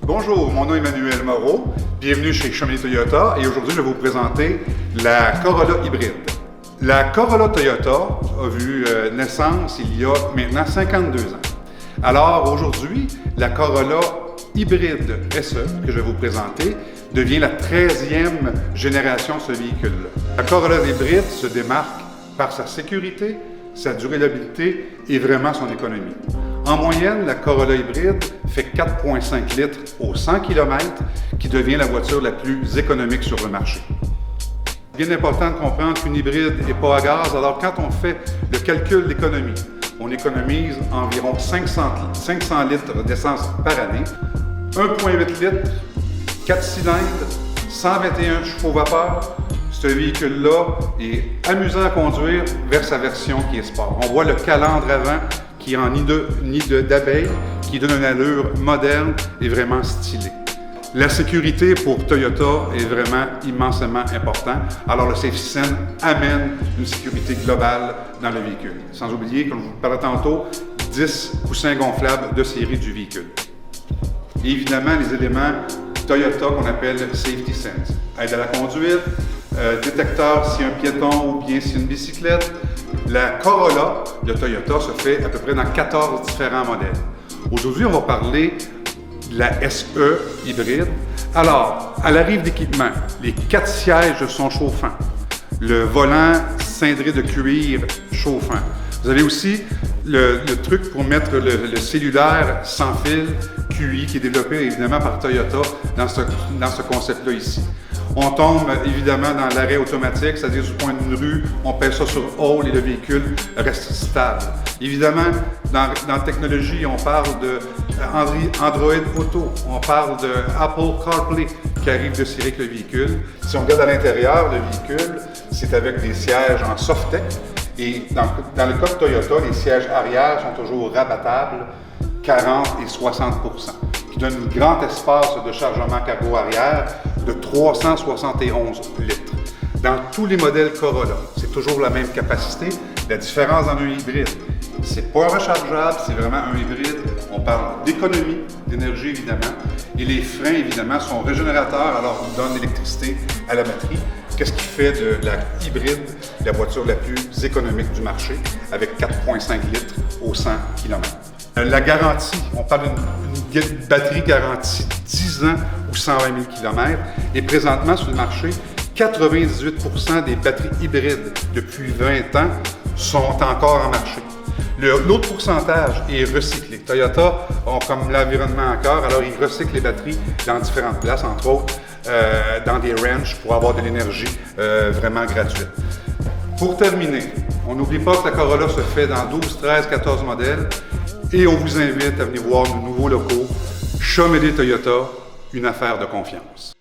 Bonjour, mon nom est Emmanuel Moreau. Bienvenue chez Chemin Toyota et aujourd'hui je vais vous présenter la Corolla hybride. La Corolla Toyota a vu naissance il y a maintenant 52 ans. Alors aujourd'hui, la Corolla hybride SE que je vais vous présenter devient la 13e génération de ce véhicule-là. La Corolla hybride se démarque par sa sécurité, sa durabilité et vraiment son économie. En moyenne, la Corolla hybride fait 4,5 litres au 100 km, qui devient la voiture la plus économique sur le marché. Bien important de comprendre qu'une hybride n'est pas à gaz, alors quand on fait le calcul d'économie, on économise environ 500 litres d'essence par année, 1,8 litres, 4 cylindres, 121 chevaux vapeur. Ce véhicule-là est amusant à conduire vers sa version qui est sport. On voit le calandre avant qui est en nid d'abeille, qui donne une allure moderne et vraiment stylée. La sécurité pour Toyota est vraiment immensément importante. Alors le SafetySense amène une sécurité globale dans le véhicule. Sans oublier, comme je vous parlais tantôt, 10 coussins gonflables de série du véhicule. Et évidemment, les éléments Toyota qu'on appelle SafetySense. Aide à la conduite, détecteur si un piéton ou bien si une bicyclette. La Corolla de Toyota se fait à peu près dans 14 différents modèles. Aujourd'hui, on va parler de la SE hybride. Alors, à l'arrivée d'équipement, les 4 sièges sont chauffants. Le volant cindré de cuir chauffant. Vous avez aussi le truc pour mettre le cellulaire sans fil QI qui est développé évidemment par Toyota dans ce concept-là ici. On tombe évidemment dans l'arrêt automatique, c'est-à-dire du point d'une rue, on pèse ça sur All et le véhicule reste stable. Évidemment, dans la technologie, on parle de Android Auto, on parle de Apple CarPlay qui arrive de série avec le véhicule. Si on regarde à l'intérieur, le véhicule, c'est avec des sièges en Softec. Et dans le cas de Toyota, les sièges arrière sont toujours rabattables, 40 et 60 %, qui donne un grand espace de chargement cargo arrière de 371 litres. Dans tous les modèles Corolla, c'est toujours la même capacité. La différence dans un hybride, c'est pas rechargeable, c'est vraiment un hybride. On parle d'économie, d'énergie évidemment, et les freins évidemment sont régénérateurs, alors ils donnent l'électricité à la batterie. Qu'est-ce qui fait de la hybride la voiture la plus économique du marché, avec 4,5 litres au 100 km. La garantie, on parle d'une batterie garantie 10 ans ou 120 000 km, et présentement sur le marché, 98 % des batteries hybrides depuis 20 ans sont encore en marché. L'autre pourcentage est recyclé. Toyota ont comme l'environnement à cœur, alors ils recyclent les batteries dans différentes places, entre autres dans des ranchs pour avoir de l'énergie vraiment gratuite. Pour terminer, on n'oublie pas que la Corolla se fait dans 12, 13, 14 modèles et on vous invite à venir voir nos nouveaux locaux. Chemin Toyota, une affaire de confiance.